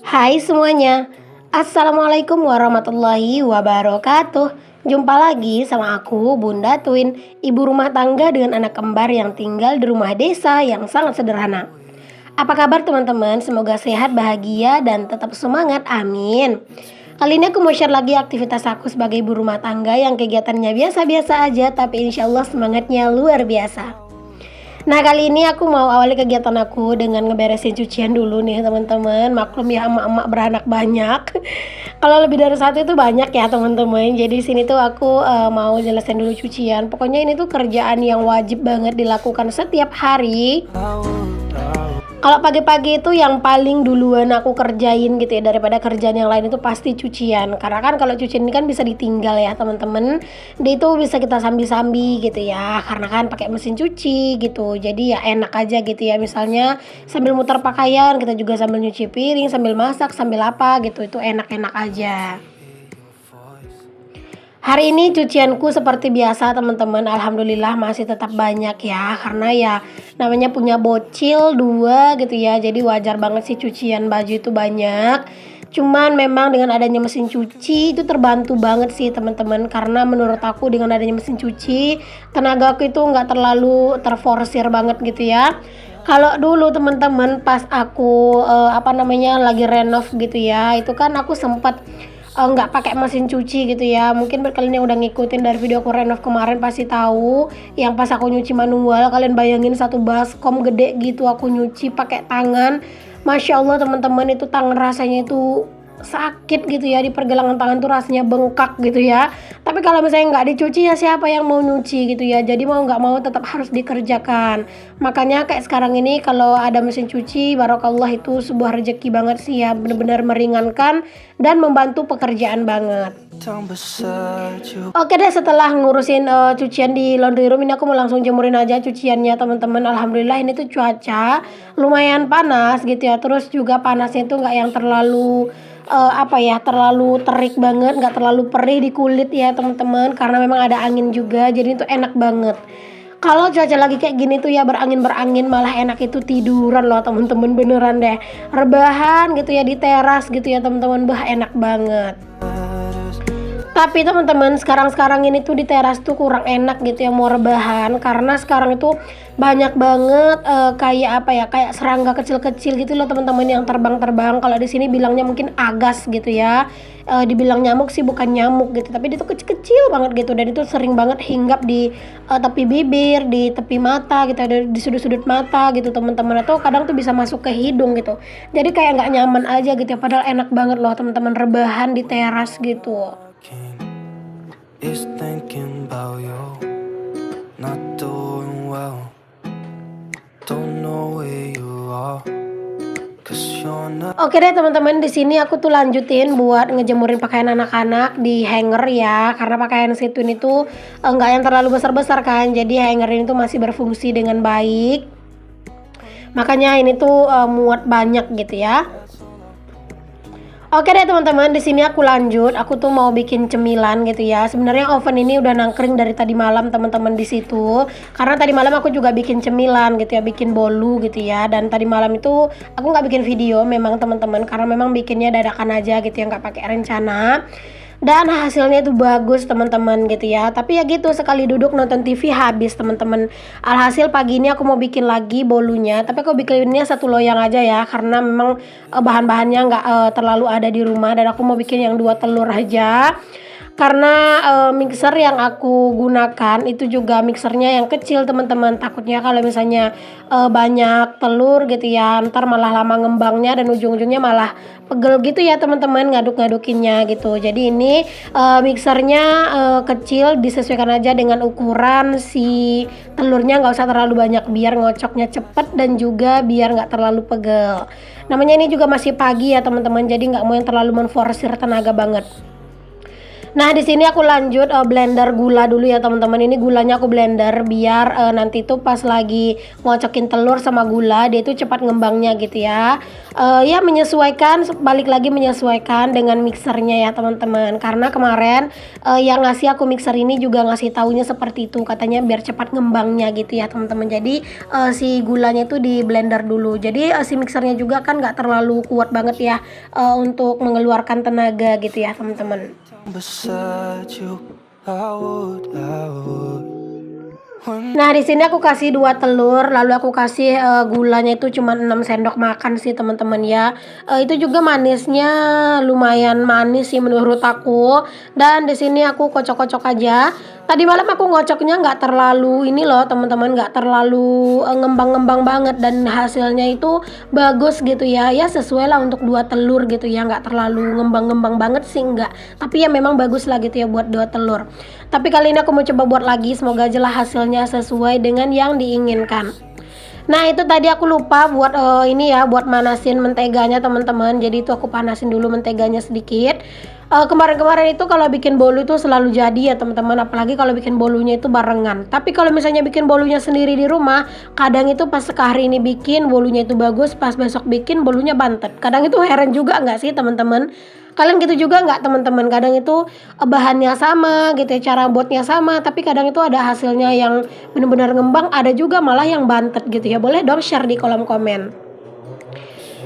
Hai semuanya, Assalamualaikum warahmatullahi wabarakatuh. Jumpa lagi sama aku, Bunda Twin, ibu rumah tangga dengan anak kembar yang tinggal di rumah desa yang sangat sederhana. Apa kabar teman-teman? Semoga sehat, bahagia, dan tetap semangat, amin. Kali ini aku mau share lagi aktivitas aku sebagai ibu rumah tangga yang kegiatannya biasa-biasa aja, tapi insya Allah semangatnya luar biasa. Nah, kali ini aku mau awali kegiatan aku dengan ngeberesin cucian dulu nih teman-teman. Maklum ya, emak-emak beranak banyak. Kalau lebih dari satu itu banyak ya teman-teman. Jadi sini tuh aku mau jelasin dulu cucian. Pokoknya ini tuh kerjaan yang wajib banget dilakukan setiap hari. Kalau pagi-pagi itu yang paling duluan aku kerjain gitu ya, daripada kerjaan yang lain itu pasti cucian. Karena kan kalau cucian ini kan bisa ditinggal ya teman-teman. Dia itu bisa kita sambi-sambi gitu ya. Karena kan pakai mesin cuci gitu. Jadi ya enak aja gitu ya. Misalnya sambil muter pakaian, kita juga sambil nyuci piring, sambil masak, sambil apa gitu. Itu enak-enak aja. Hari ini cucianku seperti biasa teman-teman, alhamdulillah masih tetap banyak ya, karena ya namanya punya bocil dua gitu ya, jadi wajar banget sih cucian baju itu banyak. Cuman memang dengan adanya mesin cuci itu terbantu banget sih teman-teman, karena menurut aku dengan adanya mesin cuci tenaga aku itu nggak terlalu terforsir banget gitu ya. Kalau dulu teman-teman pas aku apa namanya lagi renov gitu ya, itu kan aku sempat nggak pakai mesin cuci gitu ya. Mungkin kalian yang udah ngikutin dari video aku renov kemarin pasti tahu yang pas aku nyuci manual. Kalian bayangin satu baskom gede gitu aku nyuci pakai tangan. Masya Allah teman-teman, itu tangan rasanya itu sakit gitu ya, di pergelangan tangan tuh rasanya bengkak gitu ya. Tapi kalau misalnya nggak dicuci ya siapa yang mau nyuci gitu ya. Jadi mau nggak mau tetap harus dikerjakan. Makanya kayak sekarang ini kalau ada mesin cuci, barokallah, itu sebuah rezeki banget sih ya. Benar-benar meringankan dan membantu pekerjaan banget. Oke deh, setelah ngurusin cucian di laundry room ini aku mau langsung jemurin aja cuciannya teman-teman. Alhamdulillah ini tuh cuaca lumayan panas gitu ya. Terus juga panasnya itu nggak yang terlalu apa ya, terlalu terik banget, nggak terlalu perih di kulit ya teman-teman. Karena memang ada angin juga, jadi itu enak banget. Kalau cuaca lagi kayak gini tuh ya, berangin malah enak itu tiduran loh teman-teman, beneran deh. Rebahan gitu ya di teras gitu ya teman-teman, bah enak banget. Tapi teman-teman, sekarang-sekarang ini tuh di teras tuh kurang enak gitu ya mau rebahan, karena sekarang itu banyak banget kayak apa ya, kayak serangga kecil-kecil gitu loh teman-teman yang terbang-terbang. Kalau di sini bilangnya mungkin agas gitu ya. Dibilang nyamuk sih bukan nyamuk gitu, tapi dia tuh kecil-kecil banget gitu, dan itu sering banget hinggap di tepi bibir, di tepi mata gitu, ada di sudut-sudut mata gitu teman-teman, atau kadang tuh bisa masuk ke hidung gitu. Jadi kayak nggak nyaman aja gitu ya, padahal enak banget loh teman-teman rebahan di teras gitu. Is thinking about you, not doing well. Don't know where you are, 'cause you're not. Oke deh teman-teman, di sini aku tuh lanjutin buat ngejemurin pakaian anak-anak di hanger ya, karena pakaian situn itu enggak yang terlalu besar-besar kan, jadi hanger ini tuh masih berfungsi dengan baik. Makanya ini tuh muat banyak gitu ya. Oke deh teman-teman, di sini aku lanjut. Aku tuh mau bikin cemilan gitu ya. Sebenarnya oven ini udah nangkring dari tadi malam teman-teman di situ. Karena tadi malam aku juga bikin cemilan gitu ya, bikin bolu gitu ya. Dan tadi malam itu aku nggak bikin video memang teman-teman, karena memang bikinnya dadakan aja gitu ya, nggak pakai rencana. Dan hasilnya itu bagus teman-teman gitu ya. Tapi ya gitu, sekali duduk nonton TV habis teman-teman. Alhasil pagi ini aku mau bikin lagi bolunya, tapi aku bikinnya satu loyang aja ya, karena memang bahan-bahannya nggak terlalu ada di rumah, dan aku mau bikin yang 2 telur aja. Karena mixer yang aku gunakan itu juga mixernya yang kecil teman-teman. Takutnya kalau misalnya banyak telur gitu ya, ntar malah lama ngembangnya dan ujung-ujungnya malah pegel gitu ya teman-teman, ngaduk-ngadukinnya gitu. Jadi ini mixernya kecil, disesuaikan aja dengan ukuran si telurnya, nggak usah terlalu banyak biar ngocoknya cepet dan juga biar nggak terlalu pegel. Namanya ini juga masih pagi ya teman-teman, jadi nggak mau yang terlalu menforsir tenaga banget. Nah, di sini aku lanjut blender gula dulu ya teman-teman. Ini gulanya aku blender biar nanti tuh pas lagi ngocokin telur sama gula dia itu cepat ngembangnya gitu ya. Ya menyesuaikan, balik lagi menyesuaikan dengan mixernya ya teman-teman. Karena kemarin yang ngasih aku mixer ini juga ngasih taunya seperti itu, katanya biar cepat ngembangnya gitu ya teman-teman. Jadi si gulanya itu di blender dulu. Jadi si mixernya juga kan nggak terlalu kuat banget ya untuk mengeluarkan tenaga gitu ya teman-teman. beside you, I would. Nah, di sini aku kasih 2 telur, lalu aku kasih gulanya itu cuma 6 sendok makan sih teman-teman ya. Itu juga manisnya lumayan manis sih menurut aku. Dan di sini aku kocok-kocok aja. Tadi malam aku ngocoknya nggak terlalu ini loh teman-teman, nggak terlalu ngembang-ngembang banget dan hasilnya itu bagus gitu ya. Ya sesuai lah untuk 2 telur gitu ya, nggak terlalu ngembang-ngembang banget sih enggak. Tapi ya memang bagus lah gitu ya buat 2 telur. Tapi kali ini aku mau coba buat lagi, semoga aja lah hasilnya sesuai dengan yang diinginkan. Nah, itu tadi aku lupa buat ini ya, buat manasin menteganya teman-teman. Jadi itu aku panasin dulu menteganya sedikit. Kemarin-kemarin itu kalau bikin bolu itu selalu jadi ya teman-teman, apalagi kalau bikin bolunya itu barengan. Tapi kalau misalnya bikin bolunya sendiri di rumah, kadang itu pas hari ini bikin bolunya itu bagus, pas besok bikin bolunya bantet. Kadang itu heran juga nggak sih teman-teman? Kalian gitu juga nggak teman-teman? Kadang itu bahannya sama gitu ya, cara buatnya sama, tapi kadang itu ada hasilnya yang benar-benar ngembang, ada juga malah yang bantet gitu ya. Boleh dong share di kolom komen.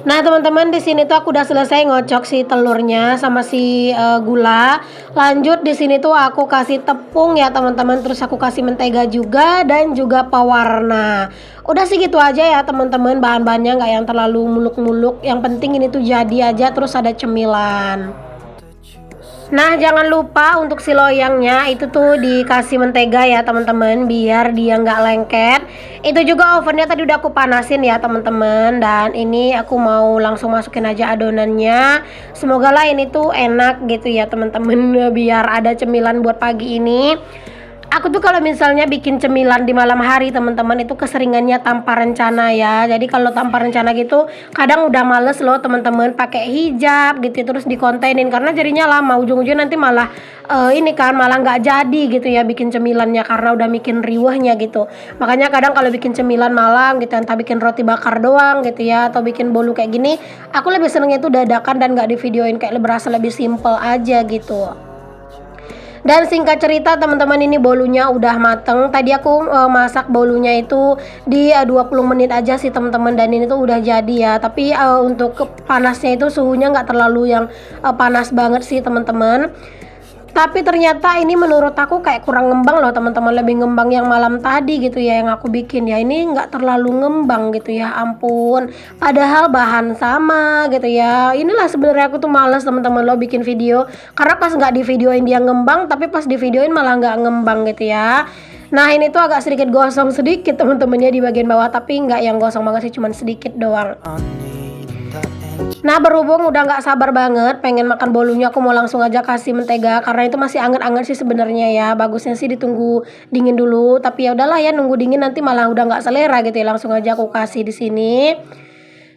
Nah teman-teman, di sini tuh aku udah selesai ngocok si telurnya sama si gula. Lanjut di sini tuh aku kasih tepung ya teman-teman, terus aku kasih mentega juga dan juga pewarna. Udah sih gitu aja ya teman-teman, bahan-bahannya nggak yang terlalu muluk-muluk. Yang penting ini tuh jadi aja, terus ada cemilan. Nah, jangan lupa untuk si loyangnya itu tuh dikasih mentega ya teman-teman, biar dia nggak lengket. Itu juga ovennya tadi udah aku panasin ya teman-teman. Dan ini aku mau langsung masukin aja adonannya. Semoga lah ini tuh enak gitu ya teman-teman, biar ada cemilan buat pagi ini. Aku tuh kalau misalnya bikin cemilan di malam hari teman-teman itu keseringannya tanpa rencana ya. Jadi kalau tanpa rencana gitu kadang udah males loh teman-teman pakai hijab gitu terus dikontenin, karena jadinya lama, ujung-ujungnya nanti malah ini kan malah nggak jadi gitu ya bikin cemilannya karena udah bikin riwahnya gitu. Makanya kadang kalau bikin cemilan malam gitu, entah bikin roti bakar doang gitu ya atau bikin bolu kayak gini, aku lebih senengnya itu dadakan dan nggak di videoin, kayak berasa lebih simple aja gitu. Dan singkat cerita teman-teman, ini bolunya udah mateng. Tadi aku masak bolunya itu di 20 menit aja sih teman-teman, dan ini tuh udah jadi ya. Tapi untuk panasnya itu suhunya nggak terlalu yang panas banget sih teman-teman. Tapi ternyata ini menurut aku kayak kurang ngembang loh teman-teman, lebih ngembang yang malam tadi gitu ya yang aku bikin ya. Ini nggak terlalu ngembang gitu ya, ampun. Padahal bahan sama gitu ya. Inilah sebenarnya aku tuh males teman-teman lo bikin video, karena pas nggak di videoin dia ngembang, tapi pas di videoin malah nggak ngembang gitu ya. Nah ini tuh agak sedikit gosong sedikit teman-temannya di bagian bawah, tapi nggak yang gosong banget sih, cuman sedikit doang. I need that engine. Nah berhubung udah nggak sabar banget pengen makan bolunya, aku mau langsung aja kasih mentega karena itu masih anget-anget sih sebenarnya ya. Bagusnya sih ditunggu dingin dulu, tapi ya udahlah ya, nunggu dingin nanti malah udah nggak selera gitu ya. Langsung aja aku kasih di sini.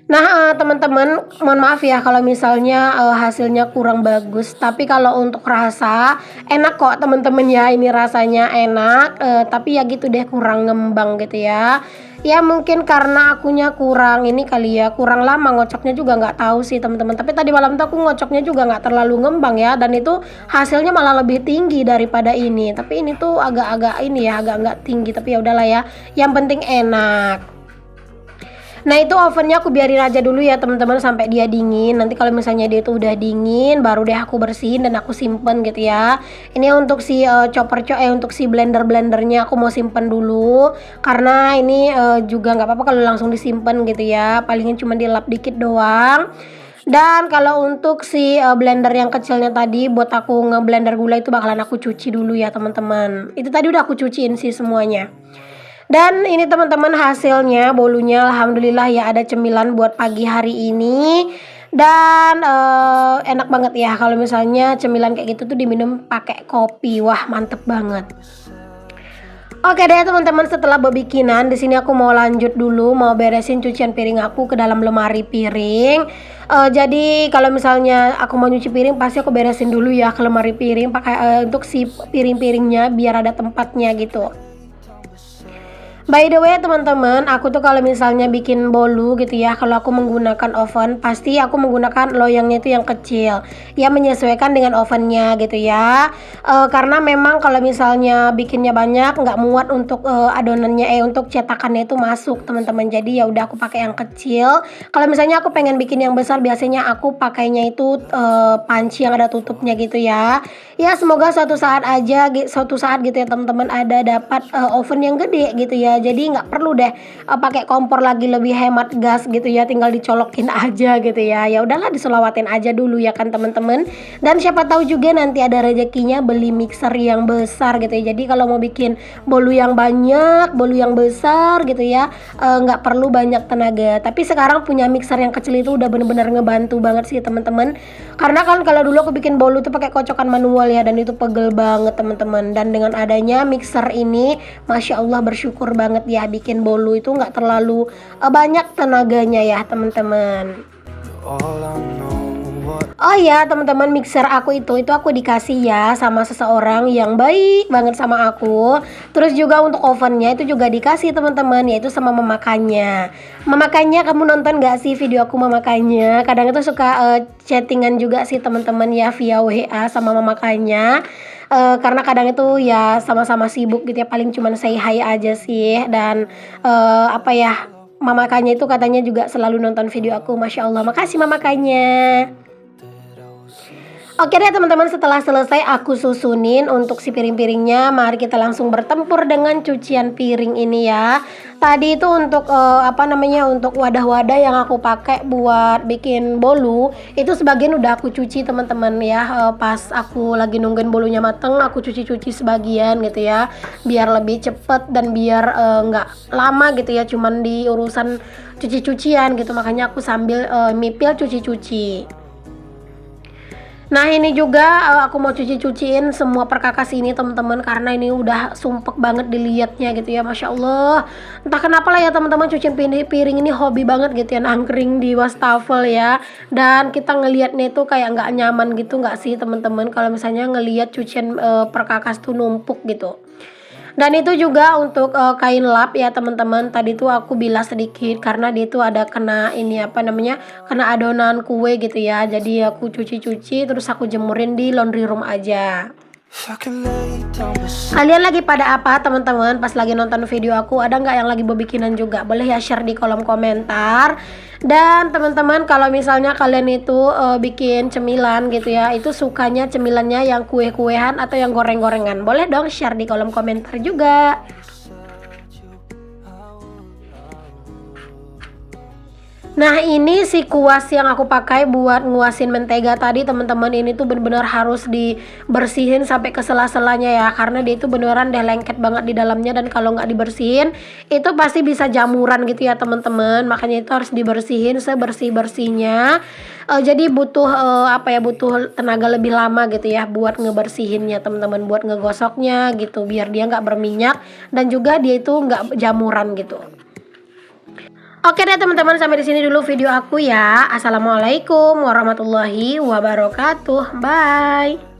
Nah teman-teman, mohon maaf ya kalau misalnya hasilnya kurang bagus, tapi kalau untuk rasa enak kok teman-teman ya. Ini rasanya enak, tapi ya gitu deh, kurang ngembang gitu ya. Ya mungkin karena akunya kurang ini kali ya, kurang lama ngocoknya juga nggak tahu sih teman-teman. Tapi tadi malam tuh aku ngocoknya juga nggak terlalu ngembang ya, dan itu hasilnya malah lebih tinggi daripada ini. Tapi ini tuh agak-agak ini ya, agak nggak tinggi, tapi ya udahlah ya. Yang penting enak. Nah itu ovennya aku biarin aja dulu ya teman-teman sampai dia dingin. Nanti kalau misalnya dia itu udah dingin baru deh aku bersihin dan aku simpen gitu ya. Ini untuk si untuk si blendernya aku mau simpen dulu, karena ini juga nggak apa-apa kalau langsung disimpan gitu ya. Palingnya cuma dilap dikit doang. Dan kalau untuk si blender yang kecilnya tadi buat aku ngeblender gula itu bakalan aku cuci dulu ya teman-teman. Itu tadi udah aku cuciin sih semuanya. Dan ini teman-teman hasilnya bolunya, alhamdulillah ya, ada cemilan buat pagi hari ini. Dan enak banget ya kalau misalnya cemilan kayak gitu tuh diminum pakai kopi. Wah mantep banget. Oke deh teman-teman, setelah bebikinan di sini aku mau lanjut dulu, mau beresin cucian piring aku ke dalam lemari piring. Jadi kalau misalnya aku mau nyuci piring pasti aku beresin dulu ya ke lemari piring pakai untuk si piring-piringnya biar ada tempatnya gitu. By the way teman-teman, aku tuh kalau misalnya bikin bolu gitu ya, kalau aku menggunakan oven pasti aku menggunakan loyangnya itu yang kecil, ya menyesuaikan dengan ovennya gitu ya. Karena memang kalau misalnya bikinnya banyak nggak muat untuk adonannya, untuk cetakannya itu masuk teman-teman. Jadi ya udah aku pakai yang kecil. Kalau misalnya aku pengen bikin yang besar biasanya aku pakainya itu panci yang ada tutupnya gitu ya. Ya semoga suatu saat gitu ya teman-teman ada dapat oven yang gede gitu ya. Jadi nggak perlu deh pakai kompor lagi, lebih hemat gas gitu ya, tinggal dicolokin aja gitu ya. Ya udahlah diselawatin aja dulu ya kan teman-teman. Dan siapa tahu juga nanti ada rezekinya beli mixer yang besar gitu ya. Jadi kalau mau bikin bolu yang banyak, bolu yang besar gitu ya, nggak perlu banyak tenaga. Tapi sekarang punya mixer yang kecil itu udah bener-bener ngebantu banget sih teman-teman. Karena kan kalau dulu aku bikin bolu tuh pakai kocokan manual ya, dan itu pegel banget teman-teman. Dan dengan adanya mixer ini, masya Allah bersyukur banget ya, bikin bolu itu nggak terlalu banyak tenaganya ya teman-teman. all I know what Oh ya teman-teman, mixer aku itu aku dikasih ya sama seseorang yang baik banget sama aku. Terus juga untuk ovennya itu juga dikasih teman-teman, yaitu sama memakannya. Memakannya, kamu nonton gak sih video aku memakannya? Kadang itu suka chattingan juga sih teman-teman ya via WA sama memakannya. Karena kadang itu ya sama-sama sibuk gitu ya, paling cuman say hi aja sih. Dan apa ya, mamakannya itu katanya juga selalu nonton video aku. Masya Allah, makasih mamakannya. Oke deh teman-teman, setelah selesai aku susunin untuk si piring-piringnya, mari kita langsung bertempur dengan cucian piring ini ya. Tadi itu untuk untuk wadah-wadah yang aku pakai buat bikin bolu, itu sebagian udah aku cuci teman-teman ya. Pas aku lagi nungguin bolunya mateng, aku cuci-cuci sebagian gitu ya, biar lebih cepet dan biar nggak lama gitu ya, cuman di urusan cuci-cucian gitu. Makanya aku sambil mipil cuci-cuci. Nah ini juga aku mau cuci-cuciin semua perkakas ini teman-teman, karena ini udah sumpek banget dilihatnya gitu ya, Masya Allah. Entah kenapa lah ya teman-teman, cucian piring ini hobi banget gitu ya, nangkring di wastafel ya. Dan kita ngelihatnya itu kayak nggak nyaman gitu nggak sih teman-teman, kalau misalnya ngelihat cucian perkakas tuh numpuk gitu. Dan itu juga untuk kain lap ya teman-teman. Tadi tuh aku bilas sedikit karena dia tuh ada kena kena adonan kue gitu ya. Jadi aku cuci-cuci terus aku jemurin di laundry room aja. if I could lay down beside Kalian lagi pada apa teman-teman pas lagi nonton video aku? Ada nggak yang lagi bebikinan juga? Boleh ya share di kolom komentar. Dan teman-teman, kalau misalnya kalian itu bikin cemilan gitu ya, itu sukanya cemilannya yang kue-kuehan atau yang goreng-gorengan? Boleh dong share di kolom komentar juga. Nah ini si kuas yang aku pakai buat nguasin mentega tadi teman-teman, ini tuh bener-bener harus dibersihin sampai ke sela-selanya ya, karena dia itu beneran deh lengket banget di dalamnya, dan kalau nggak dibersihin itu pasti bisa jamuran gitu ya teman-teman. Makanya itu harus dibersihin sebersih-bersihnya. Jadi butuh butuh tenaga lebih lama gitu ya buat ngebersihinnya teman-teman, buat ngegosoknya gitu biar dia nggak berminyak dan juga dia itu nggak jamuran gitu. Oke deh teman-teman, sampai di sini dulu video aku ya. Assalamualaikum warahmatullahi wabarakatuh. Bye.